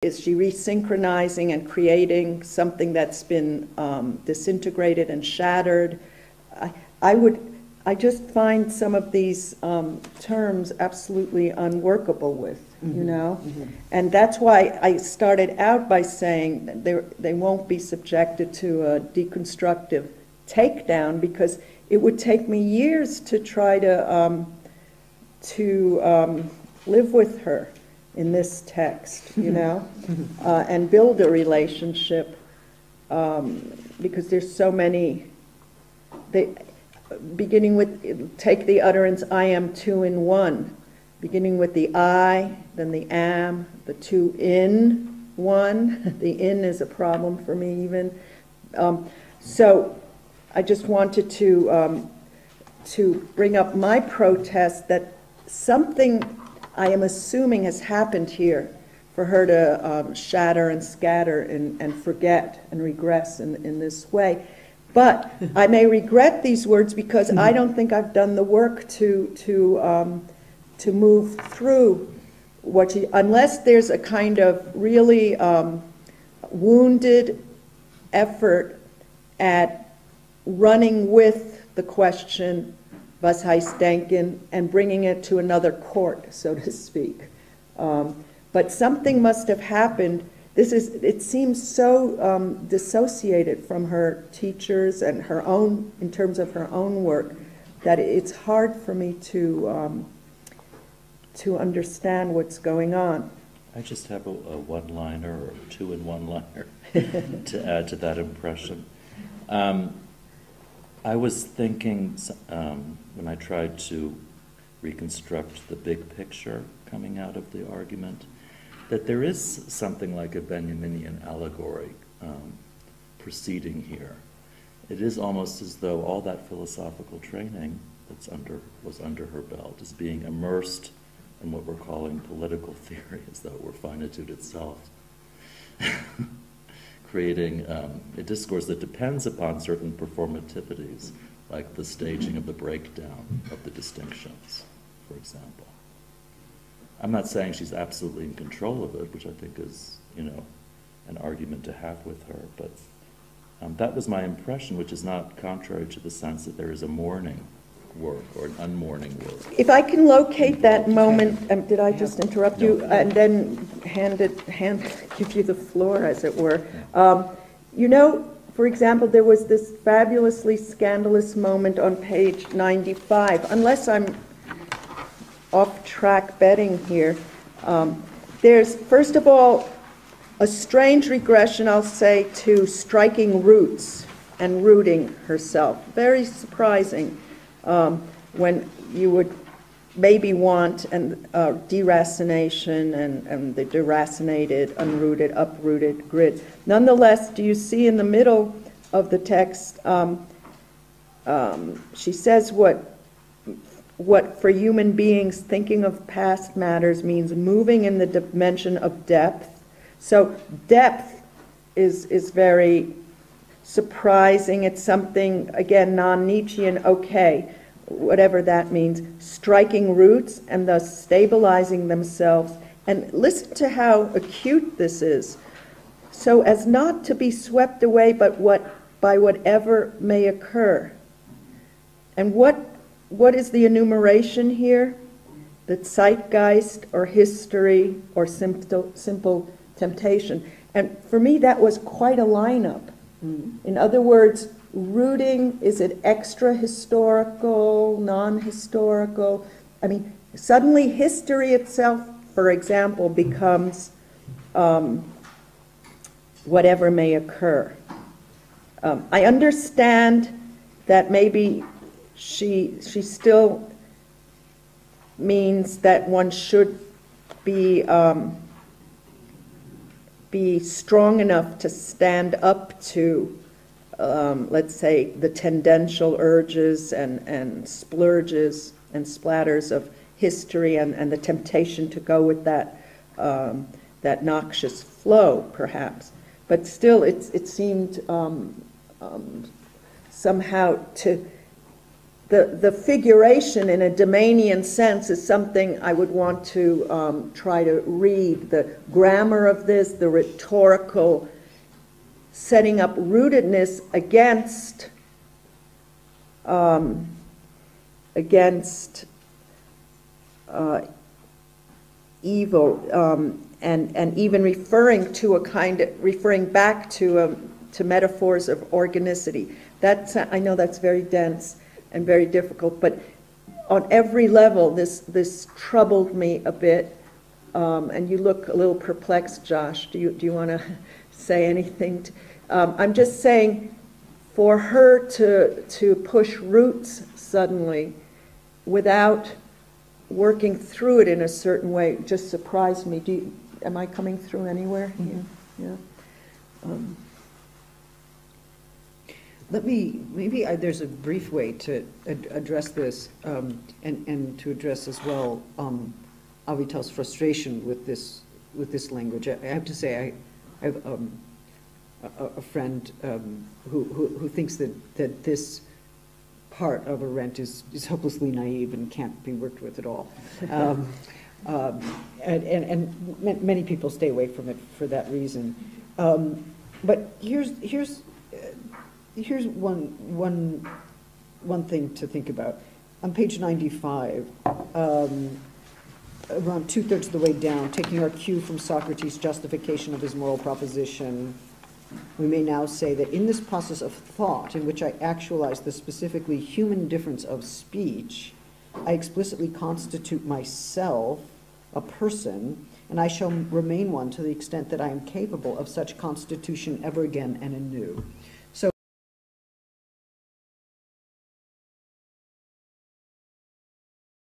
is she resynchronizing and creating something that's been disintegrated and shattered? I just find some of these terms absolutely unworkable with, you know? And that's why I started out by saying that they won't be subjected to a deconstructive takedown, because it would take me years to try to live with her in this text, you know, and build a relationship, because there's so many, beginning with, take the utterance, I am two in one, beginning with the I, then the am, the two in one. The in is a problem for me even. So I just wanted to bring up my protest that something I am assuming has happened here for her to shatter and scatter and forget and regress in this way. But I may regret these words because I don't think I've done the work to move through what she, unless there's a kind of really wounded effort at running with the question was heißt denken and bringing it to another court, so to speak. But something must have happened. It seems so dissociated from her teachers and her own, in terms of her own work, that it's hard for me to understand what's going on. I just have a one-liner or two in one-liner to add to that impression. I was thinking, when I tried to reconstruct the big picture coming out of the argument, that there is something like a Benjaminian allegory proceeding here. It is almost as though all that philosophical training was under her belt is being immersed in what we're calling political theory, as though it were finitude itself. Creating a discourse that depends upon certain performativities, like the staging of the breakdown of the distinctions, for example. I'm not saying she's absolutely in control of it, which I think is, you know, an argument to have with her, but that was my impression, which is not contrary to the sense that there is a mourning work or an unmourning work. If I can locate that moment, did I just interrupt you? And then give you the floor, as it were. You know, for example, there was this fabulously scandalous moment on page 95. Unless I'm off-track betting here, there's, first of all, a strange regression, I'll say, to striking roots and rooting herself. Very surprising. When you would maybe want deracination and the deracinated, unrooted, uprooted grid. Nonetheless, do you see in the middle of the text, she says what for human beings thinking of past matters means moving in the dimension of depth. So depth is very surprising. It's something, again, non-Nietzschean, okay, whatever that means, striking roots and thus stabilizing themselves. And listen to how acute this is. So as not to be swept away by whatever may occur. And what is the enumeration here? The zeitgeist or history or simple temptation. And for me that was quite a lineup. In other words, rooting, is it extra-historical, non-historical? I mean, suddenly history itself, for example, becomes whatever may occur. I understand that maybe she still means that one should be strong enough to stand up to, let's say, the tendential urges and splurges and splatters of history and the temptation to go with that noxious flow, perhaps. But still, it seemed somehow the figuration in a Domanian sense is something I would want to try to read. The grammar of this, the rhetorical setting up rootedness against evil, and even referring back to metaphors of organicity. I know that's very dense and very difficult, but on every level, this troubled me a bit. And you look a little perplexed, Josh. Do you want to say anything? I'm just saying, for her to push roots suddenly without working through it in a certain way just surprised me. Am I coming through anywhere? Mm-hmm. Yeah. There's a brief way to address this, and to address as well Avital's frustration with this language. I have to say, I have a friend who thinks that this part of Arendt is hopelessly naive and can't be worked with at all. And many people stay away from it for that reason. But here's one thing to think about. On page 95, around 2/3 of the way down, taking our cue from Socrates' justification of his moral proposition, we may now say that in this process of thought, in which I actualize the specifically human difference of speech, I explicitly constitute myself a person, and I shall remain one to the extent that I am capable of such constitution ever again and anew.